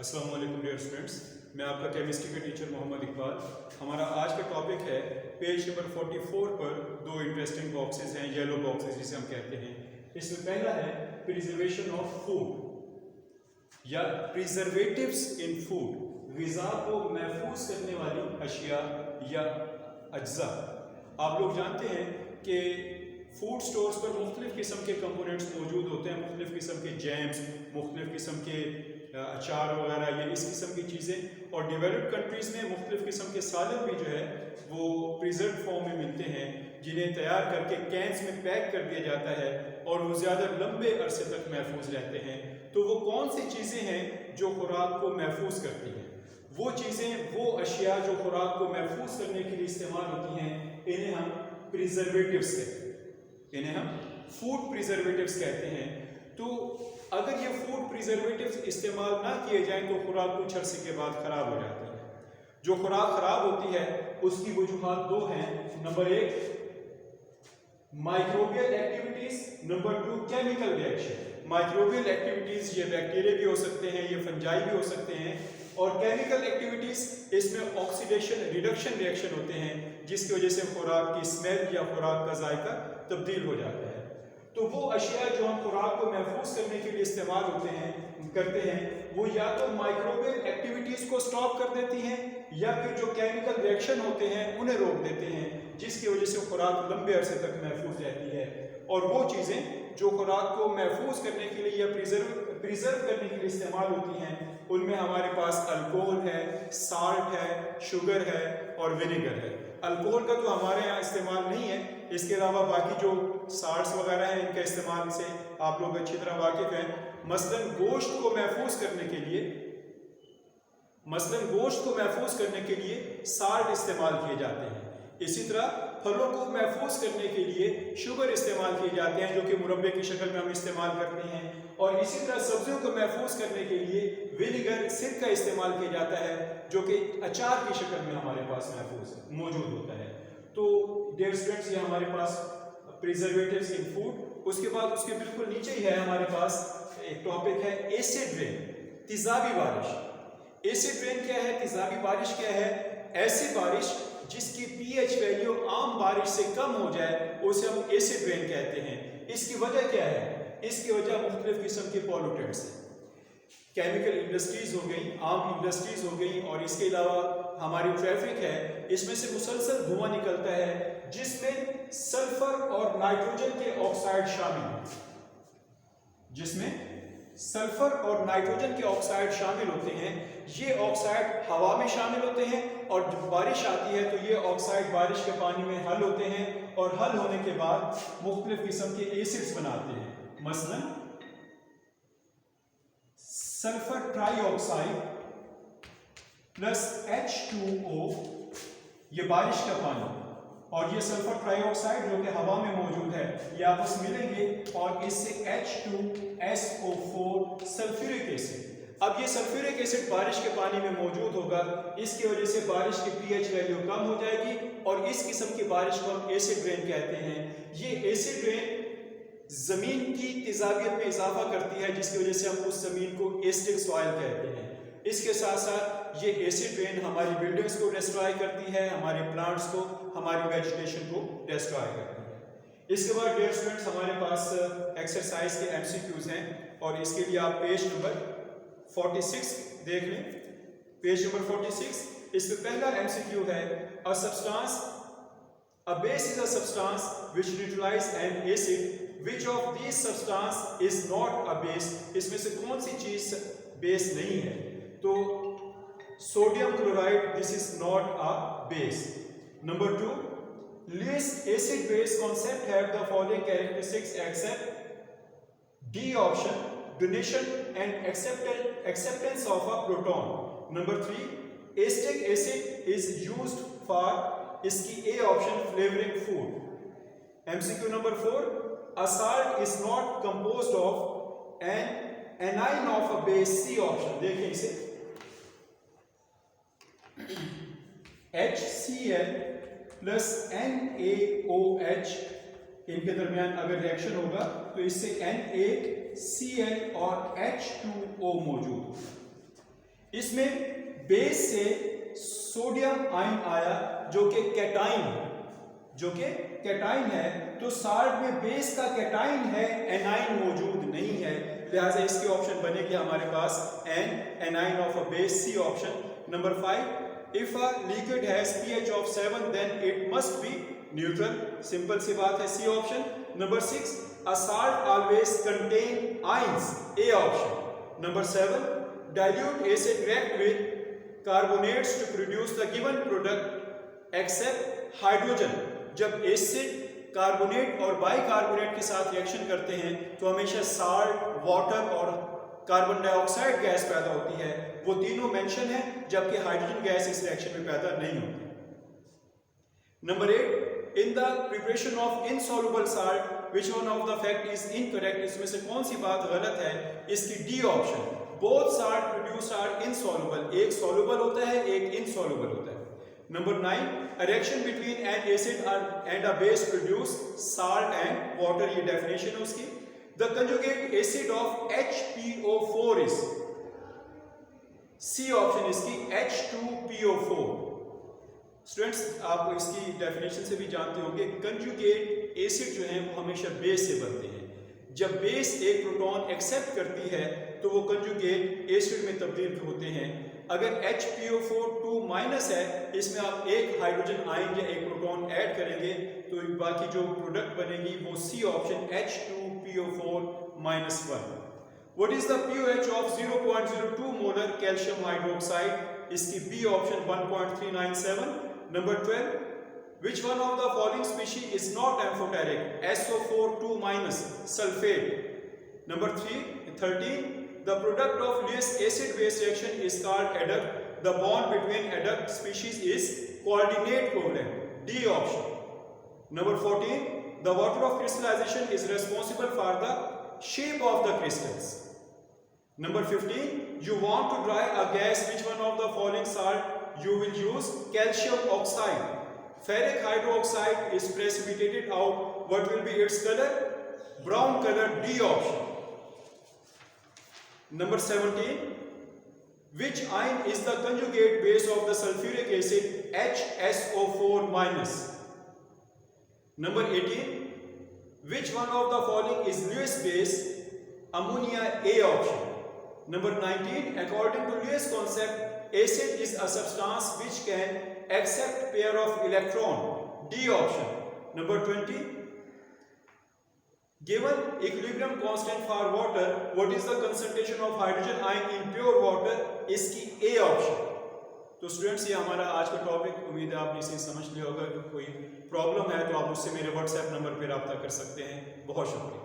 अस्सलाम वालेकुम dear students, मैं आपका केमिस्ट्री का टीचर मोहम्मद इकबाल। हमारा आज का टॉपिक है पेज नंबर 44 पर दो इंटरेस्टिंग बॉक्सेस हैं, येलो बॉक्सेस जिसे हम कहते हैं। इसमें पहला है प्रिजर्वेशन ऑफ फूड या प्रिजर्वेटिव्स इन फूड, ग़िज़ा को महफूज करने वाली अशिया या अज्जा। आप लोग जानते हैं कि फूड स्टोर्स पर मुख्तलिफ़ किस्म के कंपोनेंट्स मौजूद होते हैं, मुख्तलिफ़ किस्म के जैम्स, मुख्तलिफ़ किस्म के अचार वगैरह, ये इस किस्म की चीज़ें। और डेवलप्ड कंट्रीज़ में मुख्तलिफ़ किस्म के सालन भी जो है वो प्रिजर्व फॉर्म में मिलते हैं, जिन्हें तैयार करके कैंस में पैक कर दिया जाता है और वो ज़्यादा लंबे अरसे तक महफूज रहते हैं। तो वो कौन सी चीज़ें हैं जो खुराक को महफूज करती हैं? वो चीज़ें, वो अशिया जो खुराक को महफूज करने के लिए इस्तेमाल होती हैं, इन्हें हम प्रिजर्वेटिव्स कहते हैं, इन्हें हम फूड प्रिजर्वेटिव्स कहते हैं। तो अगर ये फूड प्रिजर्वेटिव्स इस्तेमाल ना किए जाएं तो खुराक कुछ अरसे के बाद ख़राब हो जाती है। जो खुराक ख़राब होती है उसकी वजूहात दो हैं। नंबर एक microbial activities, number two chemical reaction. Microbial activities ये बैक्टीरिया भी हो सकते हैं, ये फंजाई भी हो सकते हैं। और केमिकल एक्टिविटीज़, इसमें ऑक्सीडेशन रिडक्शन रिएक्शन होते हैं जिसकी वजह से खुराक की स्मेल या खुराक का जायका तब्दील हो जाता है। तो वो अशिया जो हम खुराक को महफूज करने के लिए इस्तेमाल करते हैं वो या तो माइक्रोबियल एक्टिविटीज़ को स्टॉप कर देती हैं या फिर जो केमिकल रिएक्शन होते हैं उन्हें रोक देते हैं, जिसकी वजह से खुराक लंबे अरसे तक महफूज रहती है। और वो चीज़ें जो खुराक को महफूज करने के लिए या प्रिजर्व करने के लिए इस्तेमाल होती हैं, उनमें हमारे पास अल्कोहल है, साल्ट है, शुगर है और विनेगर है। अल्कोहल का तो हमारे यहाँ इस्तेमाल नहीं है, इसके अलावा बाकी जो साल्ट्स वगैरह हैं इनका इस्तेमाल से आप लोग अच्छी तरह वाकिफ़ हैं। मसलन गोश्त को महफूज करने के लिए साल्ट इस्तेमाल किए जाते हैं। इसी तरह फलों को महफूज करने के लिए शुगर इस्तेमाल किए जाते हैं, जो कि मुरब्बे की शक्ल में हम इस्तेमाल करते हैं। और इसी तरह सब्जियों को महफूज करने के लिए विनेगर, सिरका इस्तेमाल किया जाता है, जो कि अचार की शक्ल में हमारे पास महफूज मौजूद होता है। तो डियर स्टूडेंट्स, ये हमारे पास प्रिजर्वेटिव्स इन फूड। उसके बाद उसके बिल्कुल नीचे ही है हमारे पास एक टॉपिक है एसिड रेन, तेजाबी बारिश। एसिड रेन क्या है, तेजाबी बारिश क्या है? ऐसी बारिश जिसकी पीएच वैल्यू आम बारिश से कम हो जाए उसे हम एसिड रेन कहते हैं। इसकी वजह क्या है? इसकी वजह मुख्तलिफ किस्म के पॉल्यूटेंट्स हैं। केमिकल इंडस्ट्रीज हो गई, आम इंडस्ट्रीज हो गई, और इसके अलावा हमारी ट्रैफिक है, इसमें से मुसलसल धुआं निकलता है जिसमें सल्फर और नाइट्रोजन के ऑक्साइड शामिल हैं, जिसमें सल्फर और नाइट्रोजन के ऑक्साइड शामिल होते हैं। ये ऑक्साइड हवा में शामिल होते हैं और जब बारिश आती है तो ये ऑक्साइड बारिश के पानी में हल होते हैं और हल होने के बाद मुख्तलिफ किस्म के एसिड्स बनाते हैं। मसलन सल्फर ट्राईऑक्साइड प्लस H2O, ये बारिश का पानी, और ये सल्फर ट्राईऑक्साइड जो कि हवा में मौजूद है, ये आपस में मिलेंगे और इससे H2SO4 सल्फ्यूरिक एसिड। अब ये सल्फ्यूरिक एसिड बारिश के पानी में मौजूद होगा, इसकी वजह से बारिश की पीएच वैल्यू कम हो जाएगी और इस किस्म की बारिश को हम एसिड रेन कहते हैं। ये एसिड रेन ज़मीन की तेजाबियत में इजाफा करती है, जिसकी वजह से हम उस ज़मीन को एसिडिक सॉइल कहते हैं। इसके साथ साथ ये एसिड रेन हमारी बिल्डिंग्स को डिस्ट्रॉय करती है, हमारे प्लांट्स को, हमारी वेजिटेशन को डिस्ट्रॉय करती है। इसके बाद डियर स्टूडेंट्स, हमारे पास एक्सरसाइज के MCQs हैं और इसके लिए आप पेज नंबर 46 देख लें। पेज नंबर 46, इसमें पहला MCQ है a base is a substance which neutralizes an acid. Which of these substance is not a base? इसमें से कौन सी चीज बेस नहीं है? तो sodium chloride, this is not a base. Number 2, Lewis acid base concept have the following characteristics except D option, donation and acceptance of a proton. Number 3, acetic acid is used for, इसकी A option, flavoring food. MCQ number 4, a salt is not composed of an anion of a base, C option। देखिए इसे, HCl plus NaOH, इनके दरमियान अगर reaction होगा तो इससे NaCl और H2O मौजूद होगा। इसमें बेस से सोडियम आयन आया जो कि कैटाइन है, तो साल्ट में बेस का कैटाइन है, एनाइन मौजूद नहीं है, लिहाजा इसकी ऑप्शन बनेगी हमारे पास anion of a base, C option. Number 5, if a liquid has pH of 7 then it must be neutral, simple सी बात है, C option. Number 6, a salt always contain ions, A option। Number 7, dilute acid react with carbonates to produce the given product except hydrogen। जब acid carbonate और bicarbonate के साथ reaction करते हैं तो हमेशा साल्ट, वाटर और कार्बन डाइऑक्साइड गैस पैदा होती है, वो तीनों मेंशन है, जबकि हाइड्रोजन गैस इस रिएक्शन में पैदा नहीं होती। Number 8, in the preparation of insoluble salt which one of the fact is incorrect, इसमें से कौन सी बात गलत है, इसकी D option. Both salt produced are insoluble, एक सॉल्युबल होता है, एक इनसॉल्युबल होता है। Number 9, a reaction between an acid and a base produce salt and water, ये डेफिनेशन है उसकी। The conjugate acid of HPO4 is, C option इसकी, H2PO4। स्टूडेंट्स आप इसकी डेफिनेशन से भी जानते होंगे, कंजुगेट एसिड जो है वो हमेशा बेस से बनते हैं, जब बेस एक प्रोटॉन एक्सेप्ट करती है तो वो कंजुगेट एसिड में तब्दील होते हैं। अगर HPO4 2- है, इसमें आप एक हाइड्रोजन आयन या एक प्रोटॉन ऐड करेंगे तो बाकी जो प्रोडक्ट बनेगी वो C option H2PO4-1। What is the pH of 0.02 molar calcium hydroxide, इसकी B option 1.397। Number 12, which one of the following species is not amphoteric, SO4 2- sulfate। Number 13, the product of Lewis acid base reaction is called adduct, the bond between adduct species is coordinate covalent, D option। Number 14, the water of crystallization is responsible for the shape of the crystals। Number 15, you want to dry a gas, which one of the following salt you will use, calcium oxide। Ferric hydroxide is precipitated out, what will be its color, brown color, D option। Number 17, which ion is the conjugate base of the sulfuric acid, HSO4-। Number 18, which one of the following is Lewis base, ammonia, A option। Number 19, according to Lewis concept, acid is a substance which can accept pair of electron, D option। Number 20, given equilibrium constant for water, what is the concentration of hydrogen ion in pure water, इसकी A option। तो students ये हमारा आज का topic, उम्मीद है आपने इसे समझ लिया होगा। कोई प्रॉब्लम है तो आप मुझसे मेरे व्हाट्सएप नंबर पर रब्ता कर सकते हैं। बहुत शुक्रिया।